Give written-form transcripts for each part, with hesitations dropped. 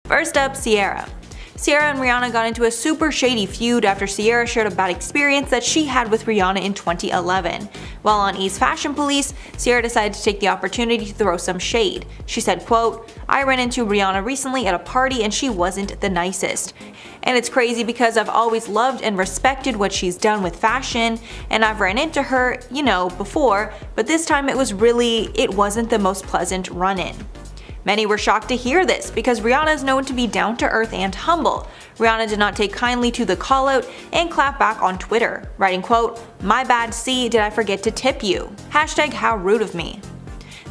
First up, Ciara. Ciara and Rihanna got into a super shady feud after Ciara shared a bad experience that she had with Rihanna in 2011. While on E's Fashion Police, Ciara decided to take the opportunity to throw some shade. She said, quote, "I ran into Rihanna recently at a party and she wasn't the nicest. And it's crazy because I've always loved and respected what she's done with fashion, and I've ran into her, before, but this time it wasn't the most pleasant run-in." Many were shocked to hear this because Rihanna is known to be down to earth and humble. Rihanna did not take kindly to the call out and clapped back on Twitter, writing, quote, "My bad, C, did I forget to tip you? Hashtag how rude of me."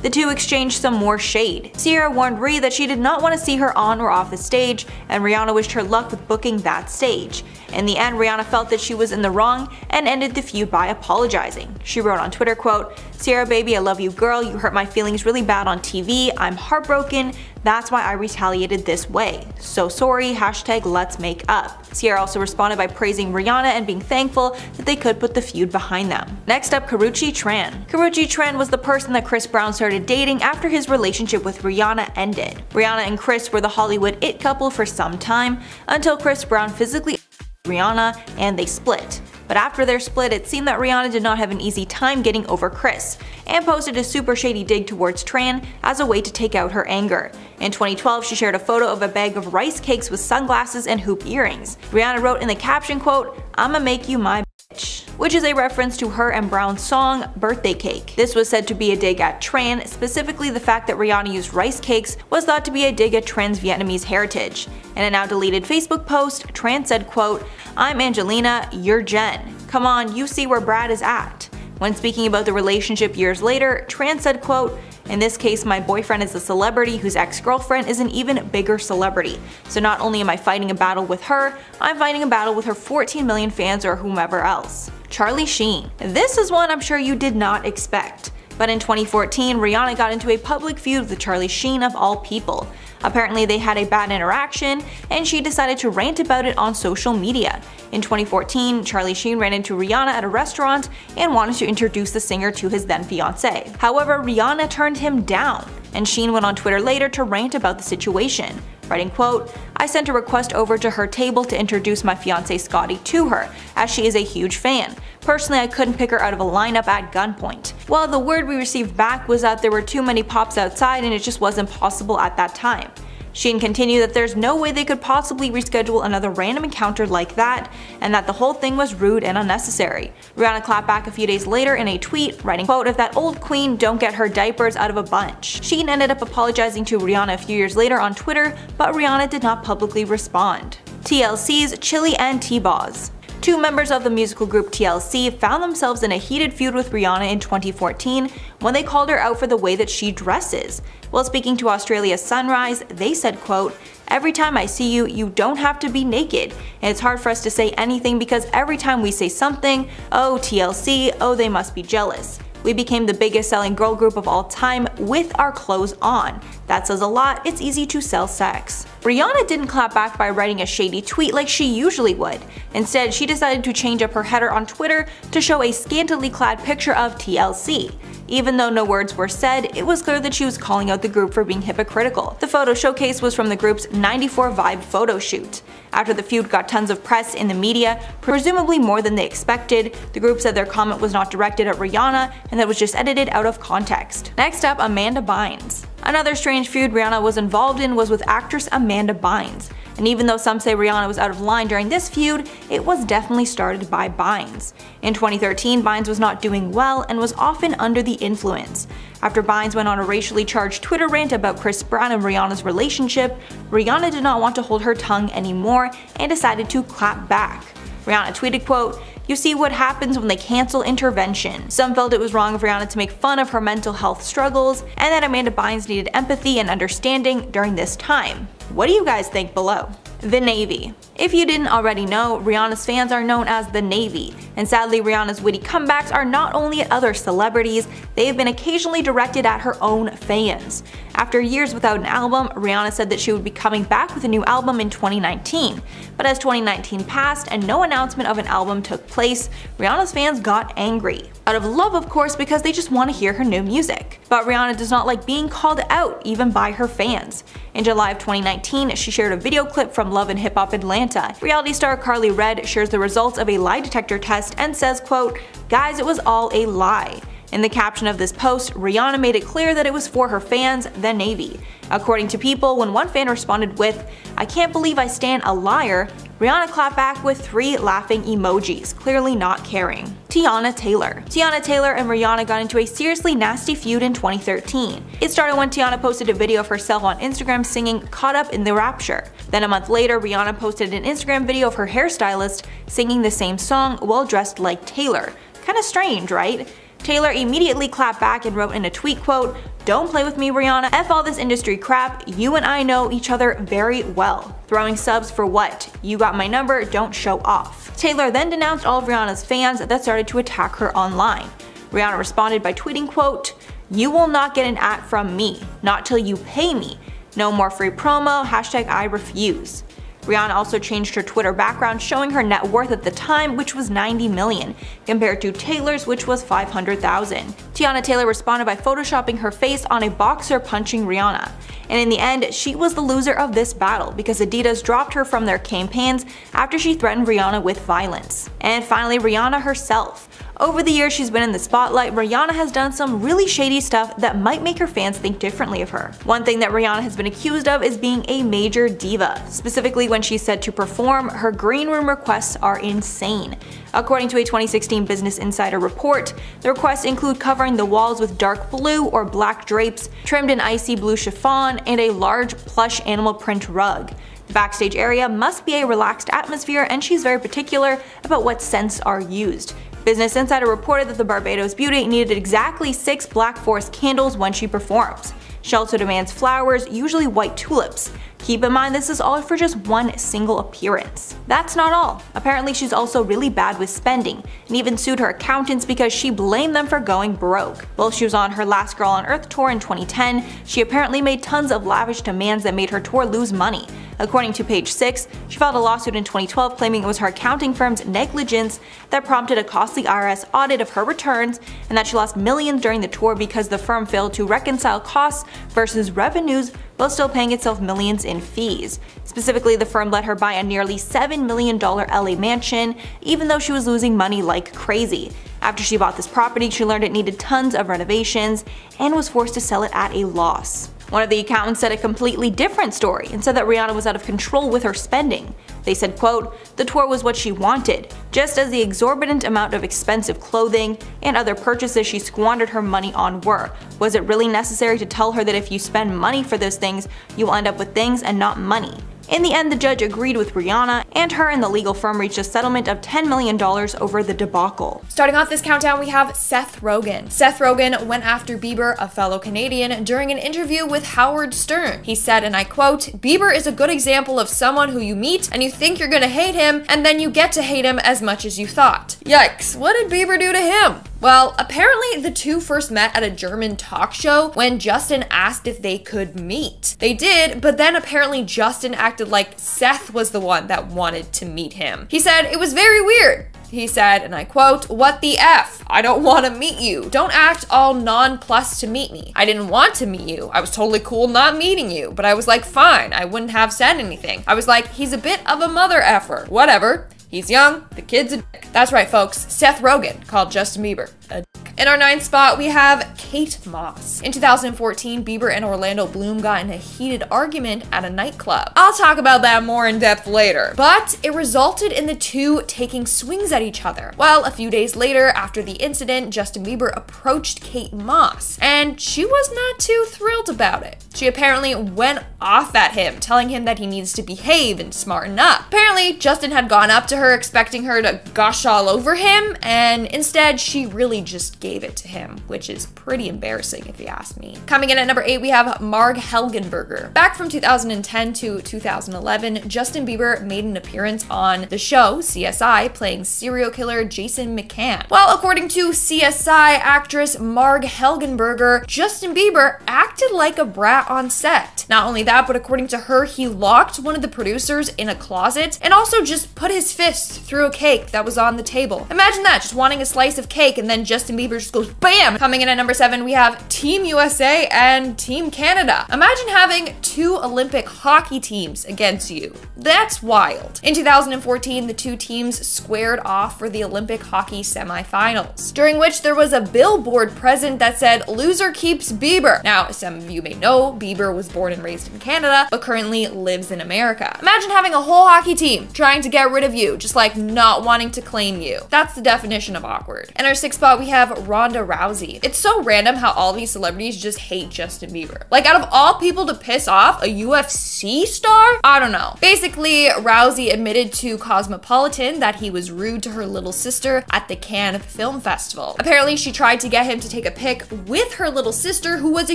The two exchanged some more shade. Ciara warned Rhi that she did not want to see her on or off the stage, and Rihanna wished her luck with booking that stage. In the end, Rihanna felt that she was in the wrong and ended the feud by apologizing. She wrote on Twitter, quote, "Ciara baby, I love you girl, you hurt my feelings really bad on TV, I'm heartbroken, that's why I retaliated this way. So sorry, hashtag let's make up." Ciara also responded by praising Rihanna and being thankful that they could put the feud behind them. Next up, Karrueche Tran. Karrueche Tran was the person that Chris Brown started dating after his relationship with Rihanna ended. Rihanna and Chris were the Hollywood it couple for some time, until Chris Brown physically Rihanna and they split. But after their split, it seemed that Rihanna did not have an easy time getting over Chris, and posted a super shady dig towards Tran as a way to take out her anger. In 2012, she shared a photo of a bag of rice cakes with sunglasses and hoop earrings. Rihanna wrote in the caption, quote, "I'ma make you my bitch," which is a reference to her and Brown's song Birthday Cake. This was said to be a dig at Tran, specifically the fact that Rihanna used rice cakes was thought to be a dig at Tran's Vietnamese heritage. In a now deleted Facebook post, Tran said, quote, "I'm Angelina, you're Jen. Come on, you see where Brad is at." When speaking about the relationship years later, Tran said, quote, "In this case, my boyfriend is a celebrity whose ex-girlfriend is an even bigger celebrity. So not only am I fighting a battle with her, I'm fighting a battle with her 14 million fans or whomever else." Charlie Sheen. This is one I'm sure you did not expect. But in 2014, Rihanna got into a public feud with Charlie Sheen of all people. Apparently they had a bad interaction, and she decided to rant about it on social media. In 2014, Charlie Sheen ran into Rihanna at a restaurant and wanted to introduce the singer to his then fiancé. However, Rihanna turned him down, and Sheen went on Twitter later to rant about the situation, writing, quote, "I sent a request over to her table to introduce my fiancé Scotty to her, as she is a huge fan. Personally, I couldn't pick her out of a lineup at gunpoint. Well, the word we received back was that there were too many pops outside and it just wasn't possible at that time." Sheen continued that there's no way they could possibly reschedule another random encounter like that, and that the whole thing was rude and unnecessary. Rihanna clapped back a few days later in a tweet, writing, quote, "If that old queen don't get her diapers out of a bunch." Sheen ended up apologizing to Rihanna a few years later on Twitter, but Rihanna did not publicly respond. TLC's Chili and T-Boz. Two members of the musical group TLC found themselves in a heated feud with Rihanna in 2014 when they called her out for the way that she dresses. While speaking to Australia's Sunrise, they said, quote, "Every time I see you, you don't have to be naked, and it's hard for us to say anything because every time we say something, oh TLC, oh they must be jealous. We became the biggest selling girl group of all time with our clothes on. That says a lot, it's easy to sell sex." Rihanna didn't clap back by writing a shady tweet like she usually would. Instead, she decided to change up her header on Twitter to show a scantily clad picture of TLC. Even though no words were said, it was clear that she was calling out the group for being hypocritical. The photo showcase was from the group's 94 Vibe photo shoot. After the feud got tons of press in the media, presumably more than they expected, the group said their comment was not directed at Rihanna and that it was just edited out of context. Next up, Amanda Bynes. Another strange feud Rihanna was involved in was with actress Amanda Bynes. And even though some say Rihanna was out of line during this feud, it was definitely started by Bynes. In 2013, Bynes was not doing well and was often under the influence. After Bynes went on a racially charged Twitter rant about Chris Brown and Rihanna's relationship, Rihanna did not want to hold her tongue anymore and decided to clap back. Rihanna tweeted, quote, "You see what happens when they cancel intervention." Some felt it was wrong of Rihanna to make fun of her mental health struggles, and that Amanda Bynes needed empathy and understanding during this time. What do you guys think below? The Navy. If you didn't already know, Rihanna's fans are known as the Navy, and sadly Rihanna's witty comebacks are not only at other celebrities, they have been occasionally directed at her own fans. After years without an album, Rihanna said that she would be coming back with a new album in 2019. But as 2019 passed and no announcement of an album took place, Rihanna's fans got angry. Out of love, of course, because they just want to hear her new music. But Rihanna does not like being called out, even by her fans. In July of 2019, she shared a video clip from Love and Hip Hop Atlanta. Reality star Carly Red shares the results of a lie detector test and says, quote, "Guys, it was all a lie." In the caption of this post, Rihanna made it clear that it was for her fans, the Navy. According to People, when one fan responded with, "I can't believe I stand a liar," Rihanna clapped back with 3 laughing emojis, clearly not caring. Teyana Taylor. Teyana Taylor and Rihanna got into a seriously nasty feud in 2013. It started when Teyana posted a video of herself on Instagram singing "Caught Up in the Rapture." Then a month later, Rihanna posted an Instagram video of her hairstylist singing the same song while dressed like Taylor. Kinda strange, right? Taylor immediately clapped back and wrote in a tweet, quote, "Don't play with me, Rihanna. F all this industry crap. You and I know each other very well. Throwing subs for what? You got my number, don't show off." Taylor then denounced all of Rihanna's fans that started to attack her online. Rihanna responded by tweeting, quote, "You will not get an ad from me. Not till you pay me. No more free promo. Hashtag I refuse." Rihanna also changed her Twitter background, showing her net worth at the time, which was $90 million, compared to Taylor's, which was $500,000. Teyana Taylor responded by photoshopping her face on a boxer punching Rihanna. And in the end, she was the loser of this battle because Adidas dropped her from their campaigns after she threatened Rihanna with violence. And finally, Rihanna herself. Over the years she's been in the spotlight, Rihanna has done some really shady stuff that might make her fans think differently of her. One thing that Rihanna has been accused of is being a major diva. Specifically when she's said to perform, her green room requests are insane. According to a 2016 Business Insider report, the requests include covering the walls with dark blue or black drapes, trimmed in icy blue chiffon, and a large plush animal print rug. The backstage area must be a relaxed atmosphere, and she's very particular about what scents are used. Business Insider reported that the Barbados beauty needed exactly 6 Black Forest candles when she performs. She also demands flowers, usually white tulips. Keep in mind this is all for just one single appearance. That's not all. Apparently she's also really bad with spending, and even sued her accountants because she blamed them for going broke. While she was on her Last Girl on Earth tour in 2010, she apparently made tons of lavish demands that made her tour lose money. According to Page 6, she filed a lawsuit in 2012 claiming it was her accounting firm's negligence that prompted a costly IRS audit of her returns, and that she lost millions during the tour because the firm failed to reconcile costs versus revenues while still paying itself millions in fees. Specifically, the firm let her buy a nearly $7 million LA mansion, even though she was losing money like crazy. After she bought this property, she learned it needed tons of renovations and was forced to sell it at a loss. One of the accountants said a completely different story and said that Rihanna was out of control with her spending. They said, quote, "The tour was what she wanted, just as the exorbitant amount of expensive clothing and other purchases she squandered her money on were. Was it really necessary to tell her that if you spend money for those things, you will end up with things and not money?" In the end, the judge agreed with Rihanna, and her and the legal firm reached a settlement of $10 million over the debacle. Starting off this countdown, we have Seth Rogen. Seth Rogen went after Bieber, a fellow Canadian, during an interview with Howard Stern. He said, and I quote, "Bieber is a good example of someone who you meet and you think you're gonna hate him, and then you get to hate him as much as you thought." Yikes, what did Bieber do to him? Well, apparently the two first met at a German talk show when Justin asked if they could meet. They did, but then apparently Justin acted like Seth was the one that wanted to meet him. He said, "It was very weird." He said, and I quote, "What the F? I don't want to meet you. Don't act all nonplussed to meet me. I didn't want to meet you. I was totally cool not meeting you, but I was like, fine. I wouldn't have said anything. I was like, he's a bit of a mother effer. Whatever. He's young. The kid's a dick." That's right, folks. Seth Rogen called Justin Bieber a dick. In our 9th spot, we have Kate Moss. In 2014, Bieber and Orlando Bloom got in a heated argument at a nightclub. I'll talk about that more in depth later, but it resulted in the two taking swings at each other. Well, a few days later, after the incident, Justin Bieber approached Kate Moss, and she was not too thrilled about it. She apparently went off at him, telling him that he needs to behave and smarten up. Apparently, Justin had gone up to her expecting her to gush all over him, and instead she really just gave it to him, which is pretty embarrassing if you ask me. Coming in at number 8, we have Marg Helgenberger. Back from 2010 to 2011, Justin Bieber made an appearance on the show CSI, playing serial killer Jason McCann. Well, according to CSI actress Marg Helgenberger, Justin Bieber acted like a brat on set. Not only that, but according to her, he locked one of the producers in a closet and also just put his fist through a cake that was on the table. Imagine that, just wanting a slice of cake, and then Justin Bieber just goes BAM! Coming in at number 7, we have Team USA and Team Canada. Imagine having 2 Olympic hockey teams against you. That's wild. In 2014, the 2 teams squared off for the Olympic hockey semifinals, during which there was a billboard present that said, "Loser keeps Bieber." Now, some of you may know Bieber was born and raised in Canada, but currently lives in America. Imagine having a whole hockey team trying to get rid of you, just like not wanting to claim you. That's the definition of awkward. In our 6th spot, we have Ronda Rousey. It's so random how all these celebrities just hate Justin Bieber. Like, out of all people to piss off, a UFC star? I don't know. Basically, Rousey admitted to Cosmopolitan that he was rude to her little sister at the Cannes Film Festival. Apparently, she tried to get him to take a pic with her little sister, who was a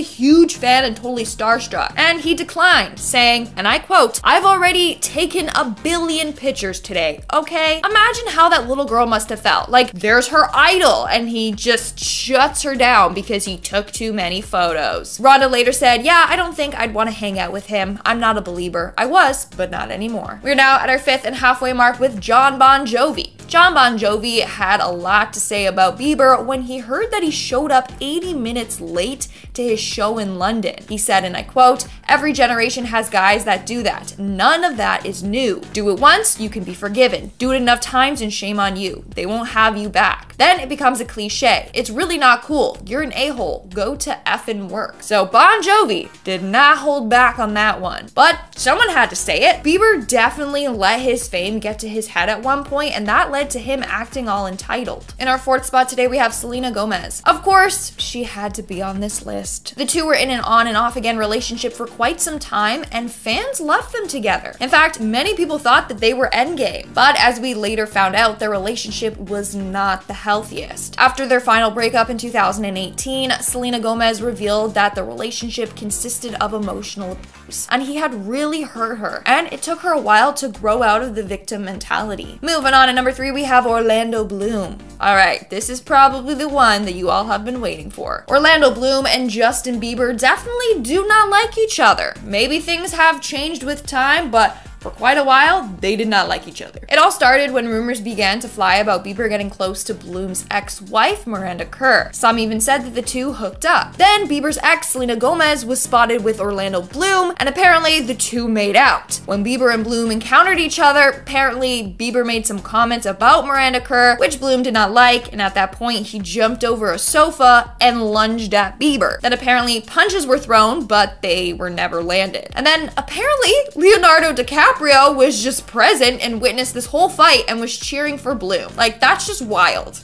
huge fan and totally starstruck, and he declined, saying, and I quote, "I've already taken a billion pictures today, okay?" Imagine how that little girl must have felt. Like, there's her idol, and he just shuts her down because he took too many photos. Ronda later said, "Yeah, I don't think I'd want to hang out with him. I'm not a believer. I was, but not anymore." We're now at our 5th and halfway mark with Jon Bon Jovi. Jon Bon Jovi had a lot to say about Bieber when he heard that he showed up 80 minutes late to his show in London. He said, and I quote, "Every generation has guys that do that. None of that is new. Do it once, you can be forgiven. Do it enough times and shame on you. They won't have you back. Then it becomes a cliche. It's really not cool. You're an a-hole. Go to effing work." So Bon Jovi did not hold back on that one. But someone had to say it. Bieber definitely let his fame get to his head at one point, and that led to him acting all entitled. In our 4th spot today, we have Selena Gomez. Of course, she had to be on this list. The two were in an on and off again relationship for quite some time, and fans loved them together. In fact, many people thought that they were endgame, but as we later found out, their relationship was not the healthiest. After their final breakup in 2018, Selena Gomez revealed that the relationship consisted of emotional abuse, and he had really hurt her, and it took her a while to grow out of the victim mentality. Moving on to number 3, we have Orlando Bloom. All right, this is probably the one that you all have been waiting for. Orlando Bloom and Justin Bieber definitely do not like each other. Maybe things have changed with time, but for quite a while, they did not like each other. It all started when rumors began to fly about Bieber getting close to Bloom's ex-wife, Miranda Kerr. Some even said that the two hooked up. Then Bieber's ex, Selena Gomez, was spotted with Orlando Bloom, and apparently the two made out. When Bieber and Bloom encountered each other, apparently Bieber made some comments about Miranda Kerr, which Bloom did not like, and at that point, he jumped over a sofa and lunged at Bieber. Then apparently punches were thrown, but they were never landed. And then apparently Leonardo DiCaprio was just present and witnessed this whole fight and was cheering for Bloom. Like, that's just wild.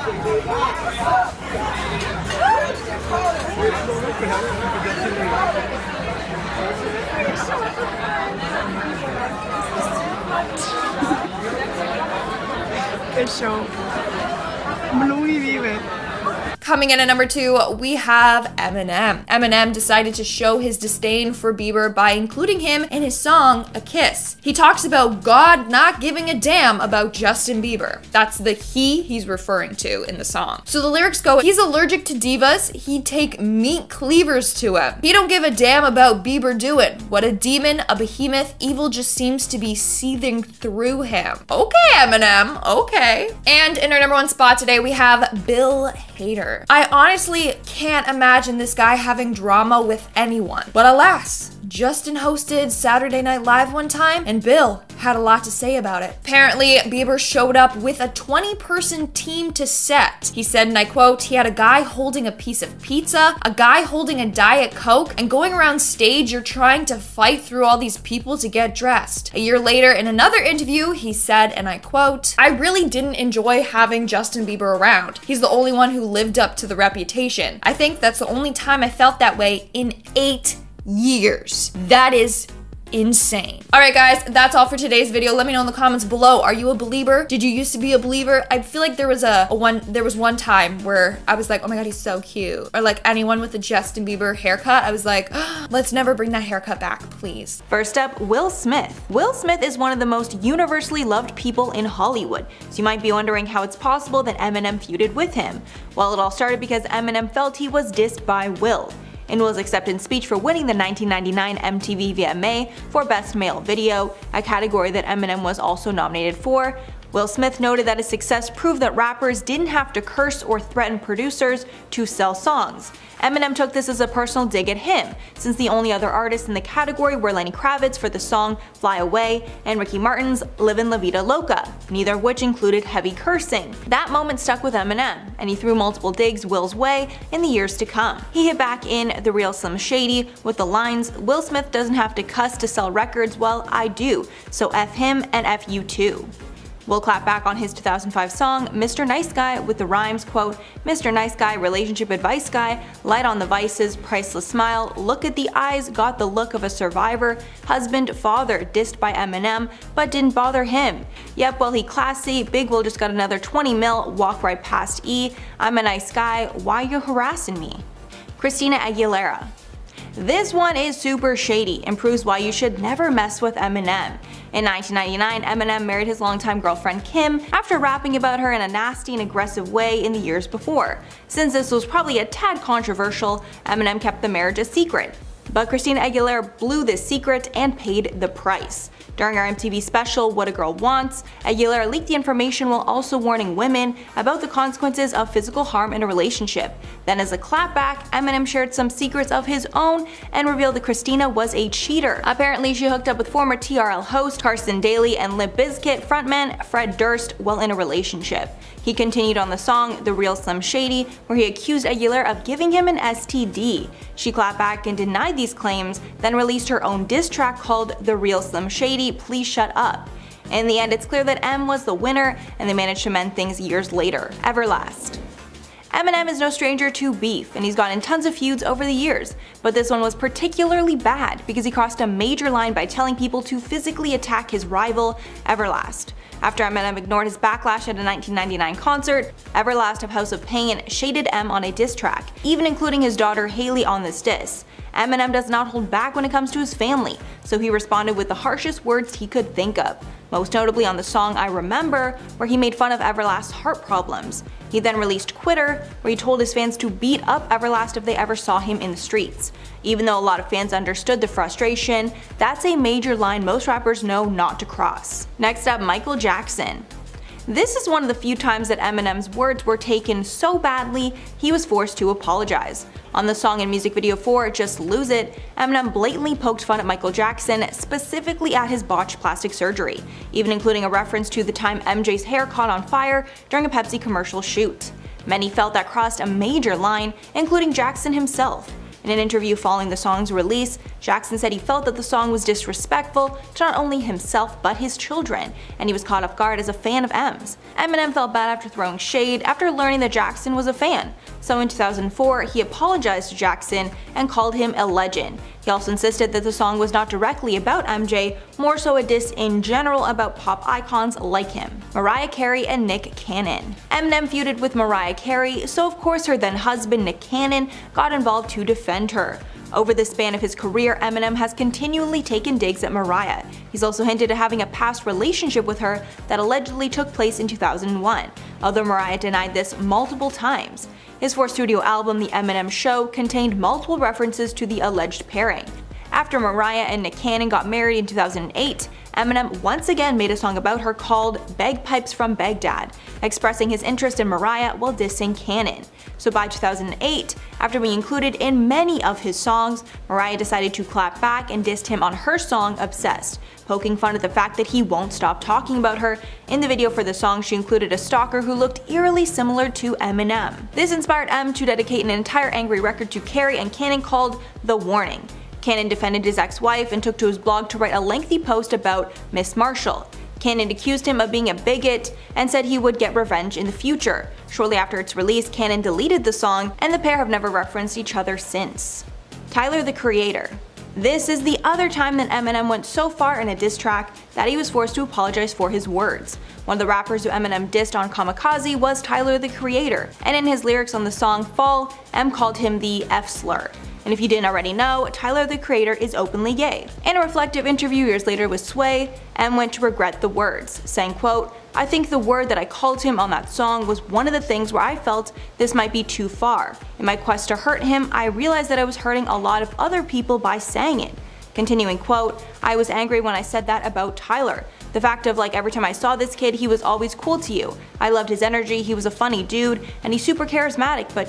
Coming in at number 2, we have Eminem. Eminem decided to show his disdain for Bieber by including him in his song, A Kiss. He talks about God not giving a damn about Justin Bieber. That's the he's referring to in the song. So the lyrics go, "He's allergic to divas, he'd take meat cleavers to him. He don't give a damn about Bieber doing. What a demon, a behemoth, evil just seems to be seething through him." Okay, Eminem, okay. And in our number 1 spot today, we have Bill Hader. I honestly can't imagine this guy having drama with anyone. But alas, Justin hosted Saturday Night Live one time, and Bill had a lot to say about it. Apparently, Bieber showed up with a 20-person team to set. He said, and I quote, "He had a guy holding a piece of pizza, a guy holding a Diet Coke, and going around stage, you're trying to fight through all these people to get dressed." A year later, in another interview, he said, and I quote, "I really didn't enjoy having Justin Bieber around. He's the only one who lived up to the reputation. I think that's the only time I felt that way in 8 years. That is insane. Alright guys, that's all for today's video. Let me know in the comments below. Are you a believer? Did you used to be a believer? I feel like there was one time where I was like, oh my god, he's so cute. Or like anyone with a Justin Bieber haircut, I was like, oh, let's never bring that haircut back, please. First up, Will Smith. Will Smith is one of the most universally loved people in Hollywood, so you might be wondering how it's possible that Eminem feuded with him. Well, it all started because Eminem felt he was dissed by Will. In Will's acceptance speech for winning the 1999 MTV VMA for Best Male Video, a category that Eminem was also nominated for, Will Smith noted that his success proved that rappers didn't have to curse or threaten producers to sell songs. Eminem took this as a personal dig at him, since the only other artists in the category were Lenny Kravitz for the song Fly Away and Ricky Martin's Livin' La Vida Loca, neither of which included heavy cursing. That moment stuck with Eminem, and he threw multiple digs Will's way in the years to come. He hit back in The Real Slim Shady with the lines, "Will Smith doesn't have to cuss to sell records, well I do, so F him and F you too." Will clapped back on his 2005 song Mr. Nice Guy with the rhymes, quote, "Mr. Nice Guy, relationship advice guy, light on the vices, priceless smile, look at the eyes, got the look of a survivor, husband, father, dissed by Eminem, but didn't bother him. Yep, well he classy, Big Will just got another 20 mil, walk right past E, I'm a nice guy, why you harassing me?" Christina Aguilera. This one is super shady and proves why you should never mess with Eminem. In 1999, Eminem married his longtime girlfriend Kim after rapping about her in a nasty and aggressive way in the years before. Since this was probably a tad controversial, Eminem kept the marriage a secret. But Christina Aguilera blew this secret and paid the price. During our MTV special, What a Girl Wants, Aguilera leaked the information while also warning women about the consequences of physical harm in a relationship. Then as a clapback, Eminem shared some secrets of his own and revealed that Christina was a cheater. Apparently, she hooked up with former TRL host Carson Daly and Limp Bizkit frontman Fred Durst while in a relationship. He continued on the song The Real Slim Shady, where he accused Aguilera of giving him an STD. She clapped back and denied these claims, then released her own diss track called The Real Slim Shady, Please Shut Up. In the end, it's clear that M was the winner, and they managed to mend things years later. Everlast. Eminem is no stranger to beef, and he's gotten in tons of feuds over the years, but this one was particularly bad because he crossed a major line by telling people to physically attack his rival, Everlast. After Eminem ignored his backlash at a 1999 concert, Everlast of House of Pain shaded M on a diss track, even including his daughter Haley on this diss. Eminem does not hold back when it comes to his family, so he responded with the harshest words he could think of, most notably on the song I Remember, where he made fun of Everlast's heart problems. He then released Quitter, where he told his fans to beat up Everlast if they ever saw him in the streets. Even though a lot of fans understood the frustration, that's a major line most rappers know not to cross. Next up, Michael Jackson. This is one of the few times that Eminem's words were taken so badly he was forced to apologize. On the song and music video for Just Lose It, Eminem blatantly poked fun at Michael Jackson, specifically at his botched plastic surgery, even including a reference to the time MJ's hair caught on fire during a Pepsi commercial shoot. Many felt that crossed a major line, including Jackson himself. In an interview following the song's release, Jackson said he felt that the song was disrespectful to not only himself but his children, and he was caught off guard as a fan of M's. Eminem felt bad after throwing shade after learning that Jackson was a fan, so in 2004 he apologized to Jackson and called him a legend. He also insisted that the song was not directly about MJ, more so a diss in general about pop icons like him. Mariah Carey and Nick Cannon. Eminem feuded with Mariah Carey, so of course her then husband Nick Cannon got involved to defend her. Over the span of his career, Eminem has continually taken digs at Mariah. He's also hinted at having a past relationship with her that allegedly took place in 2001, although Mariah denied this multiple times. His fourth studio album, The Eminem Show, contained multiple references to the alleged pairing. After Mariah and Nick Cannon got married in 2008, Eminem once again made a song about her called Bagpipes from Baghdad, expressing his interest in Mariah while dissing Cannon. So by 2008, after being included in many of his songs, Mariah decided to clap back and dissed him on her song Obsessed, poking fun at the fact that he won't stop talking about her. In the video for the song, she included a stalker who looked eerily similar to Eminem. This inspired M to dedicate an entire angry record to Carey and Cannon called The Warning. Cannon defended his ex-wife and took to his blog to write a lengthy post about Miss Marshall. Cannon accused him of being a bigot and said he would get revenge in the future. Shortly after its release, Cannon deleted the song, and the pair have never referenced each other since. Tyler the Creator. This is the other time that Eminem went so far in a diss track that he was forced to apologize for his words. One of the rappers who Eminem dissed on Kamikaze was Tyler, the Creator, and in his lyrics on the song Fall, M called him the F-slur. And if you didn't already know, Tyler, the Creator is openly gay. In a reflective interview years later with Sway, M went to regret the words, saying, quote, "I think the word that I called him on that song was one of the things where I felt this might be too far. In my quest to hurt him, I realized that I was hurting a lot of other people by saying it." Continuing, quote, "I was angry when I said that about Tyler. The fact of like every time I saw this kid, he was always cool to you. I loved his energy, he was a funny dude, and he's super charismatic, but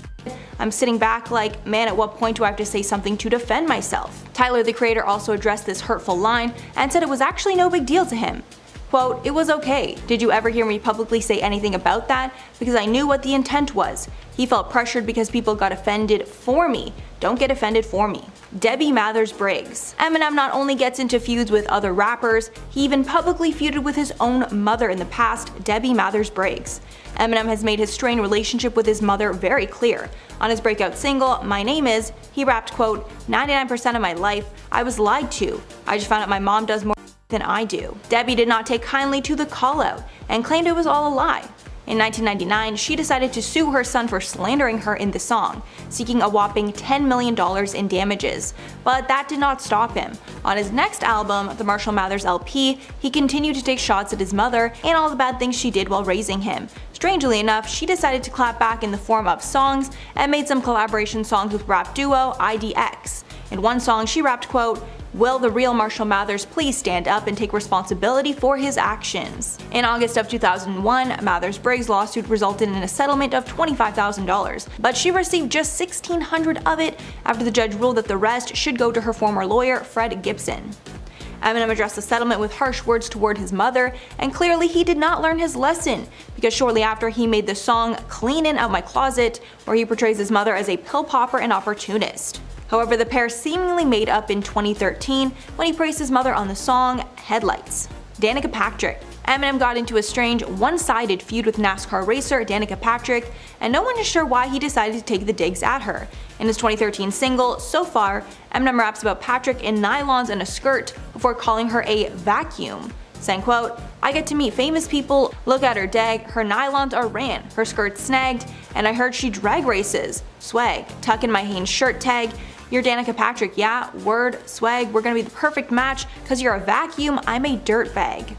I'm sitting back like, man, at what point do I have to say something to defend myself?" Tyler, the Creator, also addressed this hurtful line and said it was actually no big deal to him. Quote, "It was okay. Did you ever hear me publicly say anything about that? Because I knew what the intent was. He felt pressured because people got offended for me. Don't get offended for me." Debbie Mathers Briggs. Eminem not only gets into feuds with other rappers, he even publicly feuded with his own mother in the past, Debbie Mathers Briggs. Eminem has made his strained relationship with his mother very clear. On his breakout single, My Name Is, he rapped, quote, "99% of my life, I was lied to. I just found out my mom does more than I do." Debbie did not take kindly to the call-out and claimed it was all a lie. In 1999, she decided to sue her son for slandering her in the song, seeking a whopping $10 million in damages. But that did not stop him. On his next album, the Marshall Mathers LP, he continued to take shots at his mother and all the bad things she did while raising him. Strangely enough, she decided to clap back in the form of songs and made some collaboration songs with rap duo IDX. In one song, she rapped, quote, "Will the real Marshall Mathers please stand up and take responsibility for his actions?" In August of 2001, Mathers Briggs' lawsuit resulted in a settlement of $25,000, but she received just $1,600 of it after the judge ruled that the rest should go to her former lawyer, Fred Gibson. Eminem addressed the settlement with harsh words toward his mother, and clearly he did not learn his lesson, because shortly after he made the song Cleanin' Out My Closet, where he portrays his mother as a pill popper and opportunist. However, the pair seemingly made up in 2013 when he praised his mother on the song Headlights. Danica Patrick. Eminem got into a strange, one-sided feud with NASCAR racer Danica Patrick, and no one is sure why he decided to take the digs at her. In his 2013 single, So Far, Eminem raps about Patrick in nylons and a skirt before calling her a vacuum, saying, quote, "I get to meet famous people, look at her dag, her nylons are ran, her skirt's snagged, and I heard she drag races. Swag, tuck in my Hanes shirt tag. You're Danica Patrick, yeah, word, swag, we're gonna be the perfect match, cause you're a vacuum, I'm a dirtbag."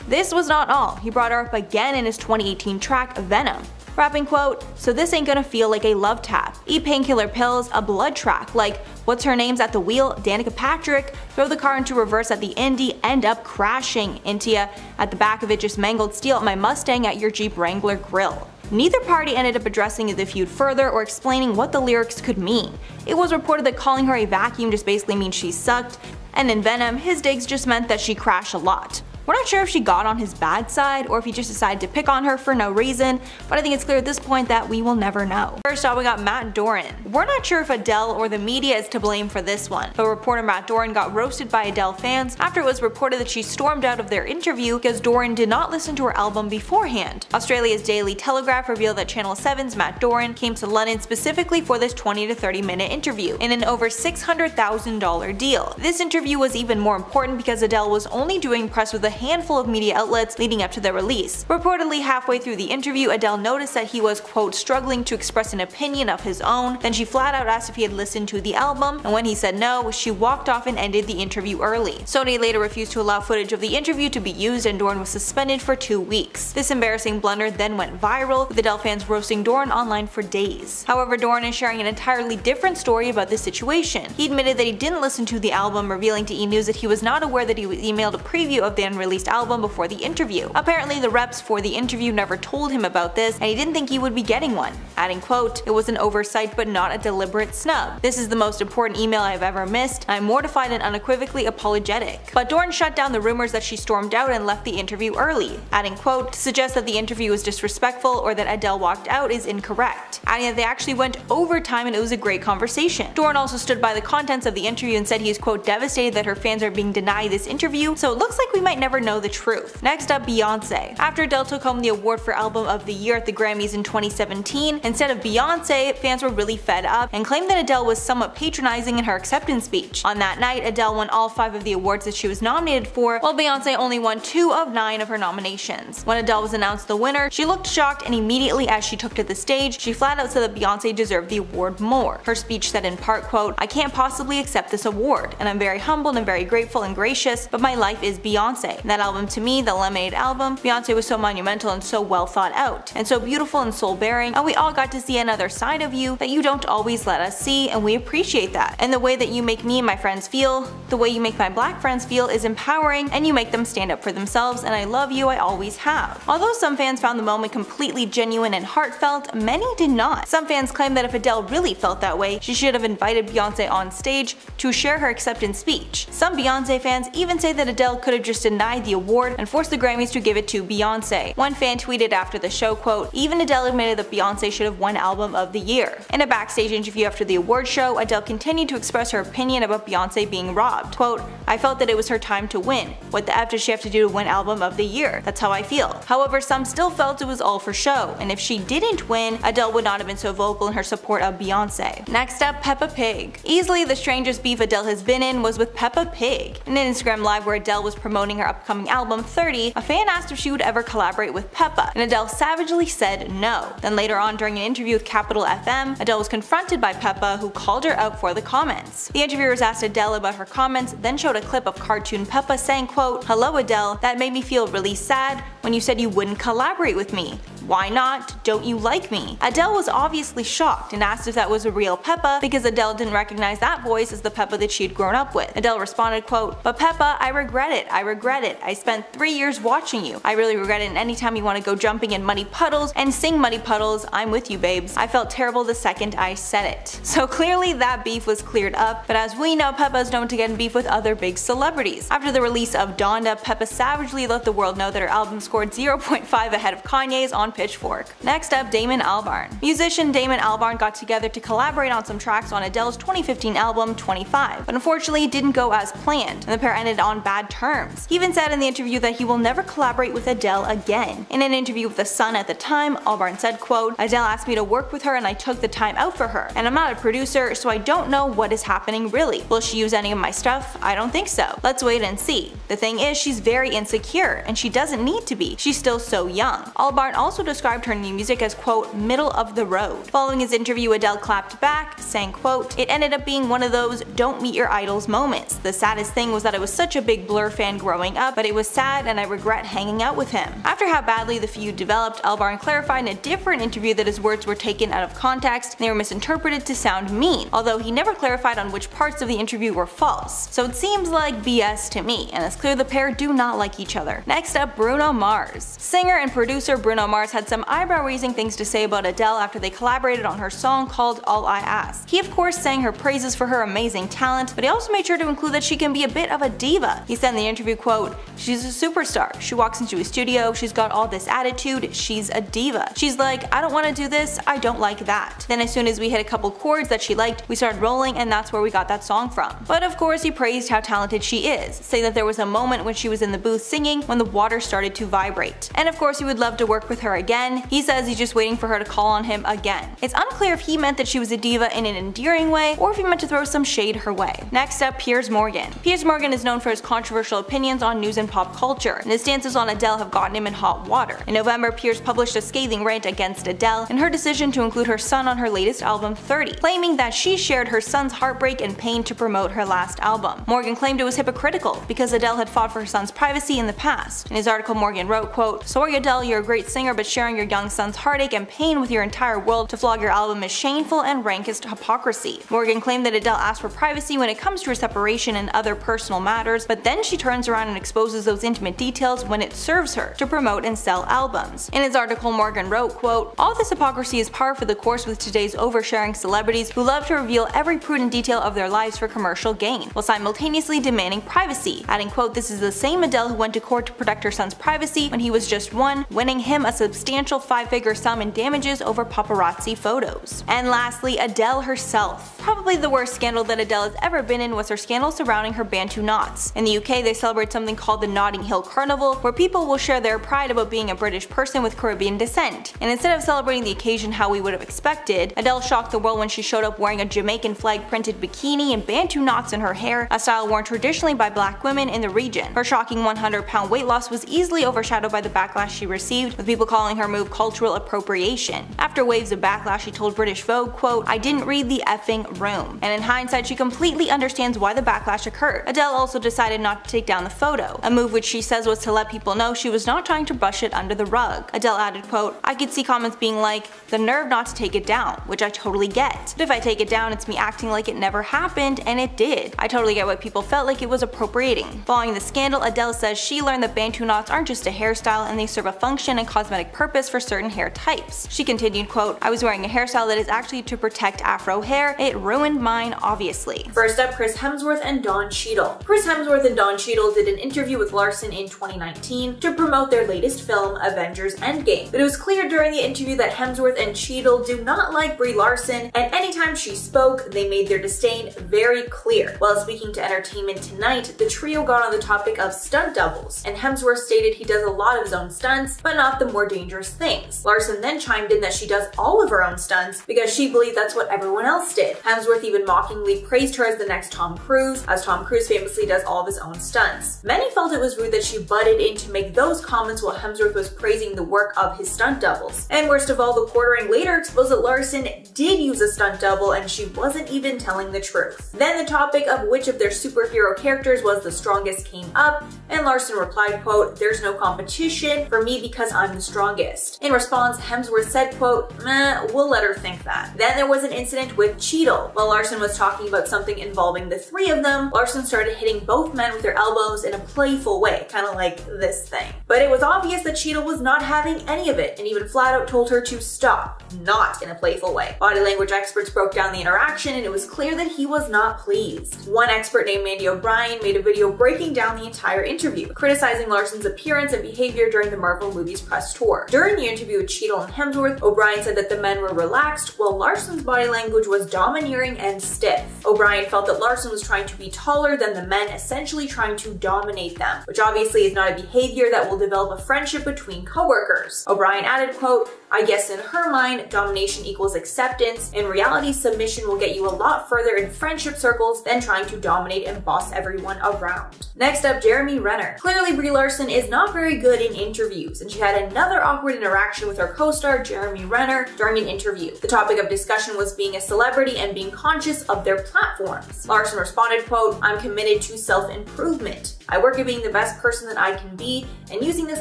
This was not all, he brought her up again in his 2018 track Venom, rapping, quote, "So this ain't gonna feel like a love tap. Eat painkiller pills, a blood track, like, what's her name's at the wheel, Danica Patrick, throw the car into reverse at the Indy, end up crashing into ya, at the back of it just mangled steel, my Mustang at your Jeep Wrangler grill." Neither party ended up addressing the feud further or explaining what the lyrics could mean. It was reported that calling her a vacuum just basically means she sucked, and in Venom, his digs just meant that she crashed a lot. We're not sure if she got on his bad side or if he just decided to pick on her for no reason, but I think it's clear at this point that we will never know. First off, we got Matt Doran. We're not sure if Adele or the media is to blame for this one, but reporter Matt Doran got roasted by Adele fans after it was reported that she stormed out of their interview because Doran did not listen to her album beforehand. Australia's Daily Telegraph revealed that Channel 7's Matt Doran came to London specifically for this 20 to 30 minute interview in an over $600,000 deal. This interview was even more important because Adele was only doing press with a handful of media outlets leading up to their release. Reportedly halfway through the interview, Adele noticed that he was, quote, struggling to express an opinion of his own. Then she flat out asked if he had listened to the album, and when he said no, she walked off and ended the interview early. Sony later refused to allow footage of the interview to be used, and Doran was suspended for 2 weeks. This embarrassing blunder then went viral, with Adele fans roasting Doran online for days. However, Doran is sharing an entirely different story about this situation. He admitted that he didn't listen to the album, revealing to E! News that he was not aware that he was emailed a preview of the unreleased album before the interview. Apparently, the reps for the interview never told him about this, and he didn't think he would be getting one, adding, quote, "It was an oversight but not a deliberate snub. This is the most important email I've ever missed. I'm mortified and unequivocally apologetic." But Doran shut down the rumors that she stormed out and left the interview early, adding, quote, "To suggest that the interview was disrespectful or that Adele walked out is incorrect," adding that they actually went overtime and it was a great conversation. Doran also stood by the contents of the interview and said he is, quote, "devastated that her fans are being denied this interview, so it looks like we might never never know the truth. Next up, Beyonce. After Adele took home the award for Album of the Year at the Grammys in 2017, instead of Beyonce, fans were really fed up and claimed that Adele was somewhat patronizing in her acceptance speech. On that night, Adele won all 5 of the awards that she was nominated for, while Beyonce only won 2 of 9 of her nominations. When Adele was announced the winner, she looked shocked, and immediately as she took to the stage, she flat out said that Beyonce deserved the award more. Her speech said in part, quote, "I can't possibly accept this award, and I'm very humbled and very grateful and gracious, but my life is Beyonce. That album to me, the Lemonade album, Beyonce was so monumental and so well thought out, and so beautiful and soul-bearing, and we all got to see another side of you that you don't always let us see, and we appreciate that. And the way that you make me and my friends feel, the way you make my black friends feel is empowering, and you make them stand up for themselves, and I love you, I always have." Although some fans found the moment completely genuine and heartfelt, many did not. Some fans claimed that if Adele really felt that way, she should have invited Beyonce on stage to share her acceptance speech. Some Beyonce fans even say that Adele could have just denied the award and forced the Grammys to give it to Beyonce. One fan tweeted after the show, quote, "Even Adele admitted that Beyonce should have won Album of the Year." In a backstage interview after the award show, Adele continued to express her opinion about Beyonce being robbed. Quote, "I felt that it was her time to win. What the F does she have to do to win Album of the Year? That's how I feel." However, some still felt it was all for show, and if she didn't win, Adele would not have been so vocal in her support of Beyonce. Next up, Peppa Pig. Easily the strangest beef Adele has been in was with Peppa Pig. In an Instagram live where Adele was promoting her upcoming album 30, a fan asked if she would ever collaborate with Peppa, and Adele savagely said no. Then later on during an interview with Capital FM, Adele was confronted by Peppa, who called her out for the comments. The interviewers asked Adele about her comments, then showed a clip of cartoon Peppa saying, quote, "Hello Adele, that made me feel really sad when you said you wouldn't collaborate with me. Why not? Don't you like me?" Adele was obviously shocked and asked if that was a real Peppa because Adele didn't recognize that voice as the Peppa that she had grown up with. Adele responded, quote, "But Peppa, I regret it. I regret it. I spent 3 years watching you. I really regret it, and anytime you want to go jumping in muddy puddles and sing Muddy Puddles, I'm with you, babes. I felt terrible the second I said it." So clearly that beef was cleared up, but as we know, Peppa is known to get in beef with other big celebrities. After the release of Donda, Peppa savagely let the world know that her album scored 0.5 ahead of Kanye's on Pitchfork. Next up, Damon Albarn. Musician Damon Albarn got together to collaborate on some tracks on Adele's 2015 album 25, but unfortunately it didn't go as planned, and the pair ended on bad terms. He even said in the interview that he will never collaborate with Adele again. In an interview with The Sun at the time, Albarn said, quote, "Adele asked me to work with her and I took the time out for her, and I'm not a producer, so I don't know what is happening really. Will she use any of my stuff? I don't think so. Let's wait and see. The thing is, she's very insecure, and she doesn't need to be. She's still so young." Albarn also described her new music as, quote, "middle of the road." Following his interview, Adele clapped back, saying, quote, "It ended up being one of those don't meet your idols moments. The saddest thing was that I was such a big Blur fan growing up, but it was sad and I regret hanging out with him." After how badly the feud developed, Albarn clarified in a different interview that his words were taken out of context and they were misinterpreted to sound mean, although he never clarified on which parts of the interview were false. So it seems like BS to me, and it's clear the pair do not like each other. Next up, Bruno Mars. Singer and producer Bruno Mars had some eyebrow-raising things to say about Adele after they collaborated on her song called All I Ask. He of course sang her praises for her amazing talent, but he also made sure to include that she can be a bit of a diva. He said in the interview, quote, "She's a superstar. She walks into a studio, she's got all this attitude, she's a diva. She's like, I don't want to do this, I don't like that. Then as soon as we hit a couple chords that she liked, we started rolling, and that's where we got that song from." But of course he praised how talented she is, saying that there was a moment when she was in the booth singing when the water started to vibrate. And of course he would love to work with her again. He says he's just waiting for her to call on him again. It's unclear if he meant that she was a diva in an endearing way or if he meant to throw some shade her way. Next up, Piers Morgan. Piers Morgan is known for his controversial opinions on news and pop culture, and his stances on Adele have gotten him in hot water. In November, Piers published a scathing rant against Adele and her decision to include her son on her latest album 30, claiming that she shared her son's heartbreak and pain to promote her last album. Morgan claimed it was hypocritical because Adele had fought for her son's privacy in the past. In his article, Morgan wrote, quote, "Sorry Adele, you're a great singer, but sharing your young son's heartache and pain with your entire world to flog your album is shameful and rankest hypocrisy." Morgan claimed that Adele asked for privacy when it comes to her separation and other personal matters, but then she turns around and exposes those intimate details when it serves her to promote and sell albums. In his article, Morgan wrote, quote, "All this hypocrisy is par for the course with today's oversharing celebrities who love to reveal every prudent detail of their lives for commercial gain, while simultaneously demanding privacy," adding, quote, "This is the same Adele who went to court to protect her son's privacy when he was just one, winning him a substantial substantial 5-figure sum in damages over paparazzi photos. And lastly, Adele herself. Probably the worst scandal that Adele has ever been in was her scandal surrounding her Bantu knots. In the UK, they celebrate something called the Notting Hill Carnival, where people will share their pride about being a British person with Caribbean descent. And instead of celebrating the occasion how we would have expected, Adele shocked the world when she showed up wearing a Jamaican flag printed bikini and Bantu knots in her hair, a style worn traditionally by black women in the region. Her shocking 100-pound weight loss was easily overshadowed by the backlash she received, with people calling her move cultural appropriation. After waves of backlash, she told British Vogue, quote, "I didn't read the effing room." And in hindsight, she completely understands why the backlash occurred. Adele also decided not to take down the photo, a move which she says was to let people know she was not trying to brush it under the rug. Adele added, quote, "I could see comments being like, the nerve not to take it down, which I totally get. But if I take it down, it's me acting like it never happened, and it did. I totally get why people felt like it was appropriating." Following the scandal, Adele says she learned that Bantu knots aren't just a hairstyle and they serve a function and cosmetic purpose for certain hair types. She continued, quote, "I was wearing a hairstyle that is actually to protect afro hair. It ruined mine, obviously." First up, Chris Hemsworth and Don Cheadle. Chris Hemsworth and Don Cheadle did an interview with Larson in 2019 to promote their latest film, Avengers Endgame. But it was clear during the interview that Hemsworth and Cheadle do not like Brie Larson, and anytime she spoke, they made their disdain very clear. While speaking to Entertainment Tonight, the trio got on the topic of stunt doubles, and Hemsworth stated he does a lot of his own stunts, but not the more dangerous things. Larson then chimed in that she does all of her own stunts because she believed that's what everyone else did. Hemsworth even mockingly praised her as the next Tom Cruise, as Tom Cruise famously does all of his own stunts. Many felt it was rude that she butted in to make those comments while Hemsworth was praising the work of his stunt doubles. And worst of all, the quartering later exposed that Larson did use a stunt double and she wasn't even telling the truth. Then the topic of which of their superhero characters was the strongest came up, and Larson replied, quote, "There's no competition for me because I'm the strongest." In response, Hemsworth said, quote, "Meh, we'll let her think that." Then there was an incident with Cheadle. While Larson was talking about something involving the three of them, Larson started hitting both men with their elbows in a playful way, kind of like this thing. But it was obvious that Cheadle was not having any of it, and even flat out told her to stop, not in a playful way. Body language experts broke down the interaction, and it was clear that he was not pleased. One expert named Mandy O'Brien made a video breaking down the entire interview, criticizing Larson's appearance and behavior during the Marvel movies press tour. During the interview with Cheadle and Hemsworth, O'Brien said that the men were relaxed, while Larson's body language was domineering and stiff. O'Brien felt that Larson was trying to be taller than the men, essentially trying to dominate them, which obviously is not a behavior that will develop a friendship between coworkers. O'Brien added, quote, "I guess in her mind, domination equals acceptance. In reality, submission will get you a lot further in friendship circles than trying to dominate and boss everyone around." Next up, Jeremy Renner. Clearly, Brie Larson is not very good in interviews, and she had another awkward interaction with her co-star, Jeremy Renner, during an interview. The topic of discussion was being a celebrity and being conscious of their platforms. Larson responded, quote, "I'm committed to self-improvement. I work at being the best person that I can be and using this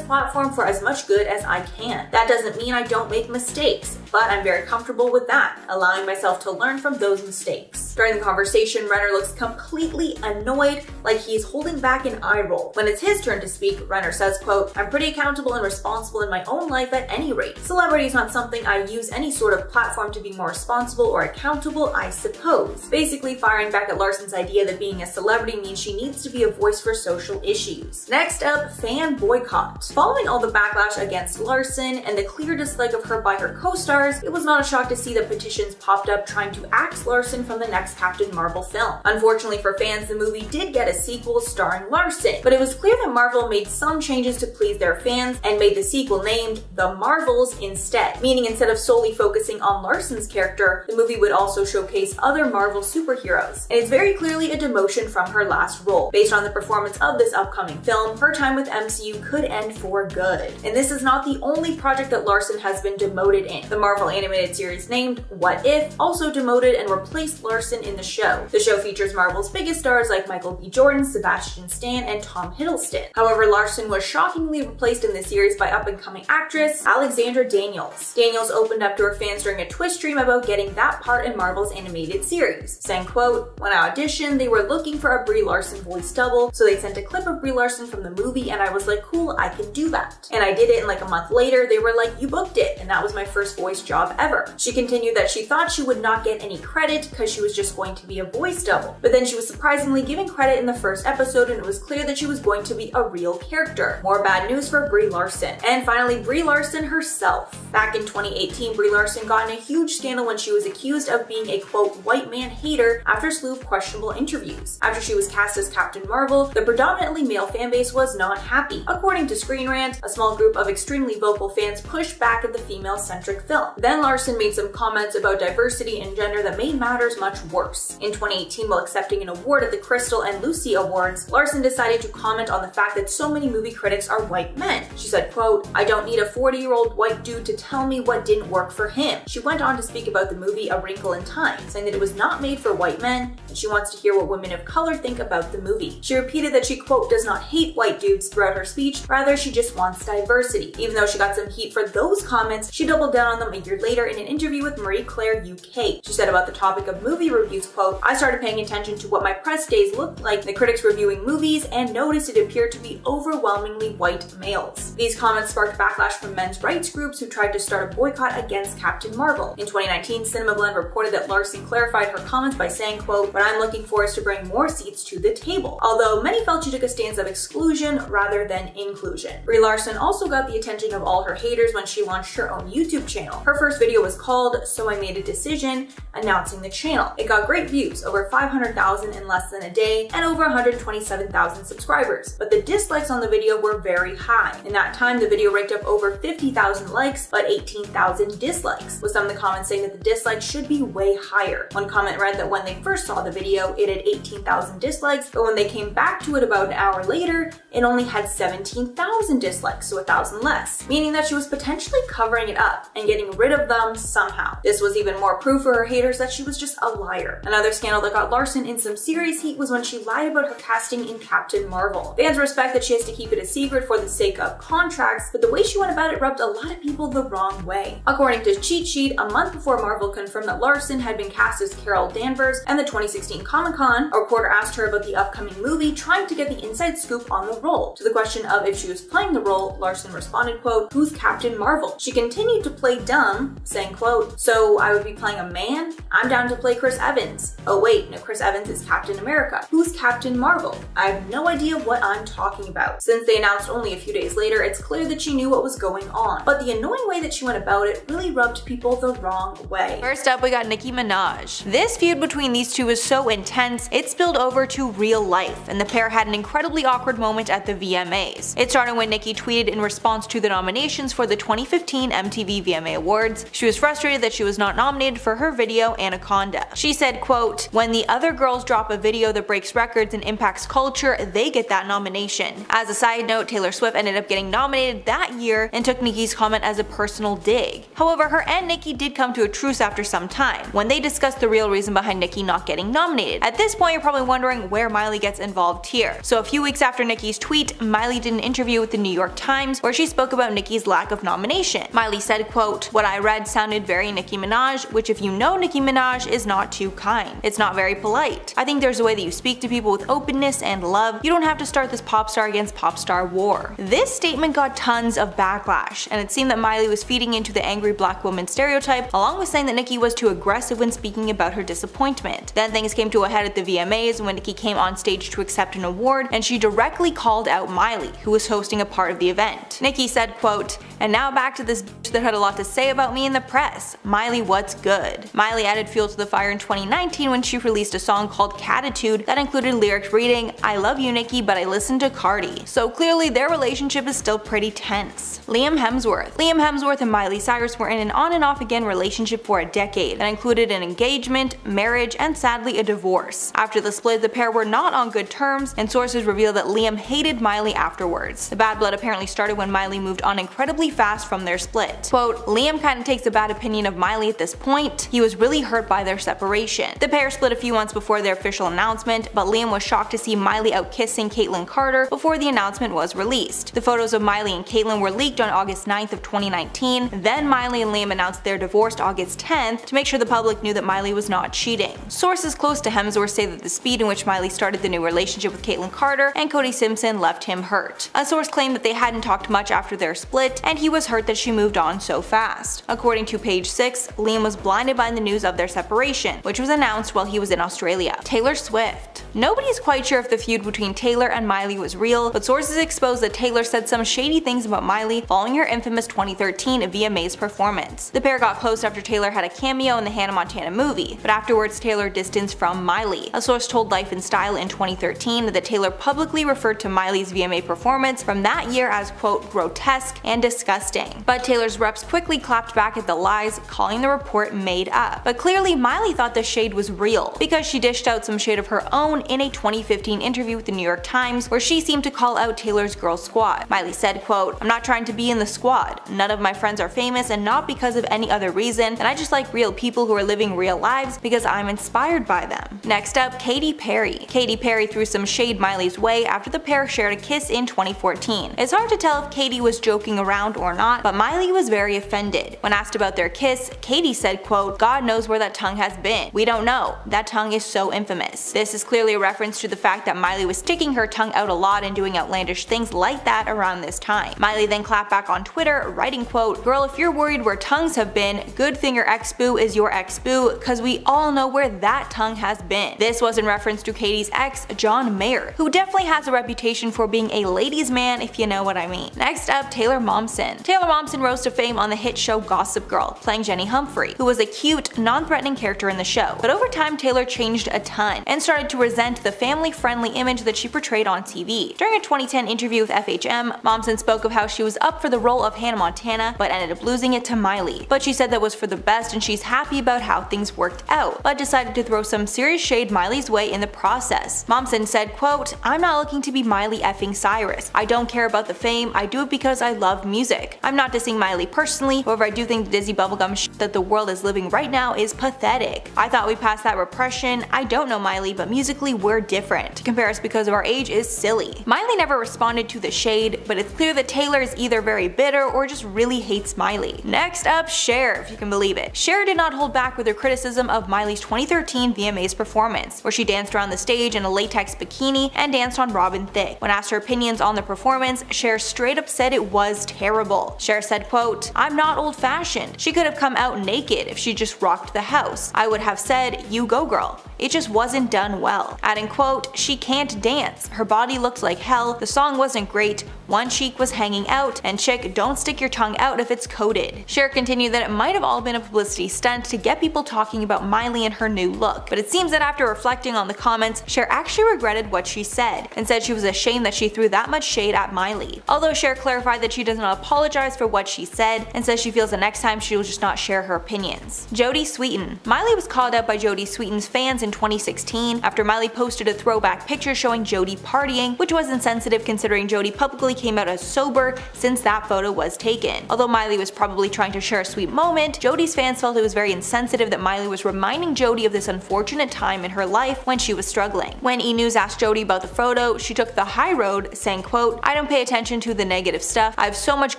platform for as much good as I can. That doesn't mean I don't make mistakes, but I'm very comfortable with that, allowing myself to learn from those mistakes." During the conversation, Renner looks completely annoyed, like he's holding back an eye roll. When it's his turn to speak, Renner says, quote, "I'm pretty accountable and responsible in my own life at any rate. Celebrity is not something I use any sort of platform to be more responsible or accountable, I suppose." Basically firing back at Larson's idea that being a celebrity means she needs to be a voice for social issues. Next up, fan boycott. Following all the backlash against Larson and the clear dislike of her by her co-stars, it was not a shock to see that petitions popped up trying to axe Larson from the next Captain Marvel film. Unfortunately for fans, the movie did get a sequel starring Larson, but it was clear that Marvel made some changes to please their fans and made the sequel named The Marvels instead, meaning instead of solely focusing on Larson's character, the movie would also showcase other Marvel superheroes. And it's very clearly a demotion from her last role. Based on the performance of this upcoming film, her time with MCU could end for good. And this is not the only project that Larson has been demoted in. The Marvel animated series named What If also demoted and replaced Larson in the show. The show features Marvel's biggest stars like Michael B. Jordan, Sebastian Stan, and Tom Hiddleston. However, Larson was shockingly replaced in the series by up-and-coming actress Alexandra Daniels. Daniels opened up to her fans during a Twitch stream about getting that part in Marvel's animated series, saying, quote, "When I auditioned, they were looking for a Brie Larson voice double, so they sent sent a clip of Brie Larson from the movie, and I was like, cool, I can do that. And I did it, and like a month later, they were like, you booked it, and that was my first voice job ever. She continued that she thought she would not get any credit because she was just going to be a voice double. But then she was surprisingly given credit in the first episode, and it was clear that she was going to be a real character. More bad news for Brie Larson. And finally, Brie Larson herself. Back in 2018, Brie Larson got in a huge scandal when she was accused of being a quote white man hater after a slew of questionable interviews. After she was cast as Captain Marvel, the predominantly male fanbase was not happy. According to Screen Rant, a small group of extremely vocal fans pushed back at the female-centric film. Then Larson made some comments about diversity and gender that made matters much worse. In 2018, while accepting an award at the Crystal and Lucy Awards, Larson decided to comment on the fact that so many movie critics are white men. She said, quote, I don't need a 40-year-old white dude to tell me what didn't work for him. She went on to speak about the movie A Wrinkle in Time, saying that it was not made for white men, and she wants to hear what women of color think about the movie. She repeated that she, quote, does not hate white dudes throughout her speech, rather she just wants diversity. Even though she got some heat for those comments, she doubled down on them a year later in an interview with Marie Claire UK. She said about the topic of movie reviews, quote, I started paying attention to what my press days looked like, the critics reviewing movies, and noticed it appeared to be overwhelmingly white males. These comments sparked backlash from men's rights groups who tried to start a boycott against Captain Marvel. In 2019, Cinema Blend reported that Larson clarified her comments by saying, quote, what I'm looking for is to bring more seats to the table. Although many felt she took a stance of exclusion rather than inclusion. Brie Larson also got the attention of all her haters when she launched her own YouTube channel. Her first video was called So I Made a Decision, announcing the channel. It got great views, over 500,000 in less than a day, and over 127,000 subscribers. But the dislikes on the video were very high. In that time, the video raked up over 50,000 likes, but 18,000 dislikes, with some of the comments saying that the dislikes should be way higher. One comment read that when they first saw the video, it had 18,000 dislikes, but when they came back to it about an hour later, it only had 17,000 dislikes, so 1,000 less, meaning that she was potentially covering it up and getting rid of them somehow. This was even more proof for her haters that she was just a liar. Another scandal that got Larson in some serious heat was when she lied about her casting in Captain Marvel. Fans respect that she has to keep it a secret for the sake of contracts, but the way she went about it rubbed a lot of people the wrong way. According to Cheat Sheet, a month before Marvel confirmed that Larson had been cast as Carol Danvers and the 2016 Comic-Con, a reporter asked her about the upcoming movie, trying to get the inside scoop on the role. To the question of if she was playing the role, Larson responded, quote, who's Captain Marvel? She continued to play dumb, saying, quote, so I would be playing a man? I'm down to play Chris Evans. Oh wait, no, Chris Evans is Captain America. Who's Captain Marvel? I have no idea what I'm talking about. Since they announced only a few days later, it's clear that she knew what was going on. But the annoying way that she went about it really rubbed people the wrong way. First up, we got Nicki Minaj. This feud between these two was so intense, it spilled over to real life, and the pair had an incredibly awkward moment at the VMAs. It started when Nicki tweeted in response to the nominations for the 2015 MTV VMA Awards. She was frustrated that she was not nominated for her video Anaconda. She said, quote, when the other girls drop a video that breaks records and impacts culture, they get that nomination. As a side note, Taylor Swift ended up getting nominated that year and took Nicki's comment as a personal dig. However, her and Nicki did come to a truce after some time, when they discussed the real reason behind Nicki not getting nominated. At this point, you're probably wondering where Miley gets involved here. So a few weeks after Nicki's tweet, Miley did an interview with the New York Times where she spoke about Nicki's lack of nomination. Miley said, quote, what I read sounded very Nicki Minaj, which if you know Nicki Minaj is not too kind. It's not very polite. I think there's a way that you speak to people with openness and love. You don't have to start this pop star against pop star war. This statement got tons of backlash, and it seemed that Miley was feeding into the angry black woman stereotype, along with saying that Nicki was too aggressive when speaking about her disappointment. Then things came to a head at the VMAs when Nicki came on stage to accept an award, and she directly called out Miley, who was hosting a part of the event. Nicki said, quote, and now back to this bitch that had a lot to say about me in the press. Miley, what's good? Miley added fuel to the fire in 2019 when she released a song called Catitude that included lyrics reading, I love you Nicki, but I listen to Cardi. So clearly their relationship is still pretty tense. Liam Hemsworth. Liam Hemsworth and Miley Cyrus were in an on and off again relationship for a decade that included an engagement, marriage, and sadly a divorce. After the split, the pair were not on good terms, and sources reveal that Liam hated Miley afterwards. The bad blood apparently started when Miley moved on incredibly fast from their split. Quote, Liam kinda takes a bad opinion of Miley at this point. He was really hurt by their separation. The pair split a few months before their official announcement, but Liam was shocked to see Miley out kissing Caitlyn Carter before the announcement was released. The photos of Miley and Caitlyn were leaked on August 9th of 2019, then Miley and Liam announced their divorce August 10th to make sure the public knew that Miley was not cheating. Sources close to Hemsworth say that the speed in which Miley started the new relationship with Caitlyn Caitlyn Carter, and Cody Simpson left him hurt. A source claimed that they hadn't talked much after their split, and he was hurt that she moved on so fast. According to Page 6, Liam was blinded by the news of their separation, which was announced while he was in Australia. Taylor Swift. Nobody's quite sure if the feud between Taylor and Miley was real, but sources exposed that Taylor said some shady things about Miley following her infamous 2013 VMAs performance. The pair got close after Taylor had a cameo in the Hannah Montana movie, but afterwards Taylor distanced from Miley. A source told Life in Style in 2013 that Taylor publicly referred to Miley's VMA performance from that year as quote grotesque and disgusting. But Taylor's reps quickly clapped back at the lies, calling the report made up. But clearly Miley thought the shade was real, because she dished out some shade of her own in a 2015 interview with the New York Times where she seemed to call out Taylor's girl squad. Miley said, quote, "I'm not trying to be in the squad. None of my friends are famous and not because of any other reason, and I just like real people who are living real lives because I'm inspired by them." Next up, Katy Perry. Katy Perry threw some shade Miley's way after the pair shared a kiss in 2014. It's hard to tell if Katy was joking around or not, but Miley was very offended. When asked about their kiss, Katy said, quote, "God knows where that tongue has been. We don't know. That tongue is so infamous." This is clearly a reference to the fact that Miley was sticking her tongue out a lot and doing outlandish things like that around this time. Miley then clapped back on Twitter, writing, quote, "Girl, if you're worried where tongues have been, good thing your ex-boo is your ex-boo, cause we all know where that tongue has been." This was in reference to Katy's ex, John Mayer, who definitely has a reputation for being a ladies' man, if you know what I mean. Next up, Taylor Momsen. Taylor Momsen rose to fame on the hit show Gossip Girl, playing Jenny Humphrey, who was a cute, non-threatening character in the show. But over time, Taylor changed a ton and started to resent the family-friendly image that she portrayed on TV. During a 2010 interview with FHM, Momsen spoke of how she was up for the role of Hannah Montana, but ended up losing it to Miley. But she said that was for the best and she's happy about how things worked out, but decided to throw some serious shade Miley's way in the process. Momsen said, quote, "I'm not looking to be Miley effing Cyrus. I don't care about the fame, I do it because I love music. I'm not dissing Miley personally, however I do think the Dizzy bubblegum shit that the world is living right now is pathetic. I thought we passed that repression. I don't know Miley, but musically we're different. To compare us because of our age is silly." Miley never responded to the shade, but it's clear that Taylor is either very bitter or just really hates Miley. Next up, Cher, if you can believe it. Cher did not hold back with her criticism of Miley's 2013 VMAs performance, where she danced around the stage in a latex bikini and danced on Robin Thicke. When asked her opinions on the performance, Cher straight up said it was terrible. Cher said, quote, "I'm not old-fashioned. She could have come out naked if she just rocked the house. I would have said, you go girl. It just wasn't done well." Adding, quote, "She can't dance. Her body looked like hell. The song wasn't great. One cheek was hanging out, and chick, don't stick your tongue out if it's coated." Cher continued that it might have all been a publicity stunt to get people talking about Miley and her new look, but it seems that after reflecting on the comments, Cher actually regretted what she said, and said she was ashamed that she threw that much shade at Miley. Although Cher clarified that she does not apologize for what she said, and says she feels the next time she will just not share her opinions. Jodie Sweetin. Miley was called out by Jodie Sweetin's fans in 2016 after Miley posted a throwback picture showing Jodie partying, which was insensitive considering Jodie publicly came out as sober since that photo was taken. Although Miley was probably trying to share a sweet moment, Jodie's fans felt it was very insensitive that Miley was reminding Jodie of this unfortunate time in her life when she was struggling. When E! News asked Jodie about the photo, she took the high road, saying, quote, "I don't pay attention to the negative stuff. I have so much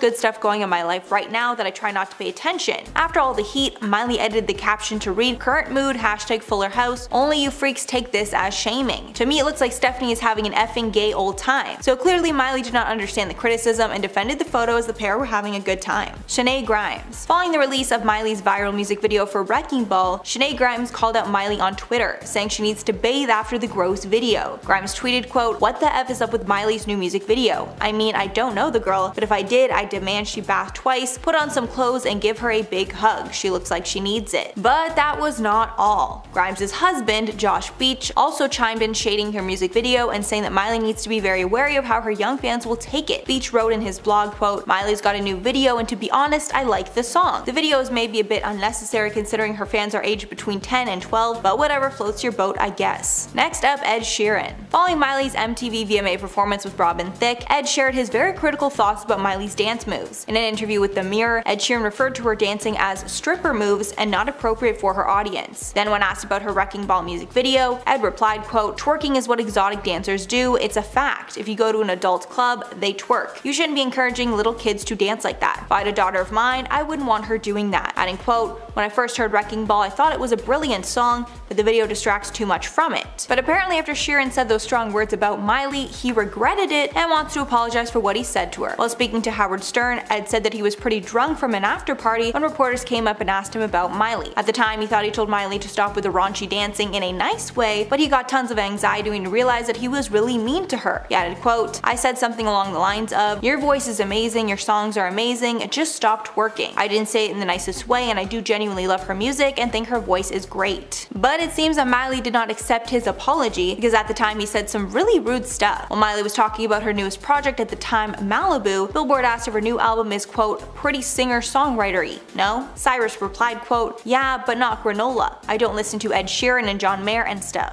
good stuff going in my life right now that I try not to pay attention." After all the heat, Miley edited the caption to read, "Current mood, hashtag Fuller House. Only you freaks take this as shaming. To me it looks like Stephanie is having an effing gay old time." So clearly Miley did not understand the criticism and defended the photo as the pair were having a good time. Shanae Grimes. Following the release of Miley's viral music video for Wrecking Ball, Shanae Grimes called out Miley on Twitter, saying she needs to bathe after the gross video. Grimes tweeted, quote, "What the F is up with Miley's new music video? I mean, I don't know the girl, but if I did, I demand she bath twice, put on some clothes, and give her a big hug. She looks like she needs it." But that was not all. Grimes' husband, Josh Beach, also chimed in shading her music video and saying that Miley needs to be very wary of how her young fans will take it. Beach wrote in his blog, quote, "Miley's got a new video and to be honest, I like the song. The video is maybe a bit unnecessary considering her fans are aged between 10 and 12, but whatever floats your boat, I guess." Next up, Ed Sheeran. Following Miley's MTV VMA performance with Robin Thicke, Ed shared his very critical thoughts about Miley's dance moves. In an interview with The Mirror, Ed Sheeran referred to her dancing as stripper moves and not appropriate for her audience. Then when asked about her Wrecking Ball music video, Ed replied, quote, "Twerking is what exotic dancers do. It's a fact. If you go to an adult club, they twerk. You shouldn't be encouraging little kids to dance like that. If I had a daughter of mine, I wouldn't want her doing that." Adding, quote, "When I first heard Wrecking Ball, I thought it was a brilliant song, but the video distracts too much from it. But apparently after Sheeran said those strong words about Miley, he regretted it and wants to apologize for what he said to her. While speaking to Howard Stern, Ed said that he was pretty drunk from an after party when reporters came up and asked him about Miley. At the time, he thought he told Miley to stop with the raunchy dancing in a nice way, but he got tons of anxiety when he realized that he was really mean to her. He added, quote, "I said something along the lines of, 'Your voice is amazing, your songs are amazing, it just stopped working.' I didn't say it in the nicest way, and I do genuinely love her music and think her voice is great." But it seems that Miley did not accept his apology, because at the time he said some really rude stuff. While Miley was talking about her newest project at the time, Malibu, Billboard asked if her new album is, quote, "pretty singer-songwriter-y, no?" Cyrus replied, quote, "Yeah, but not granola. I don't listen to Ed Sheeran and John Mayer and stuff."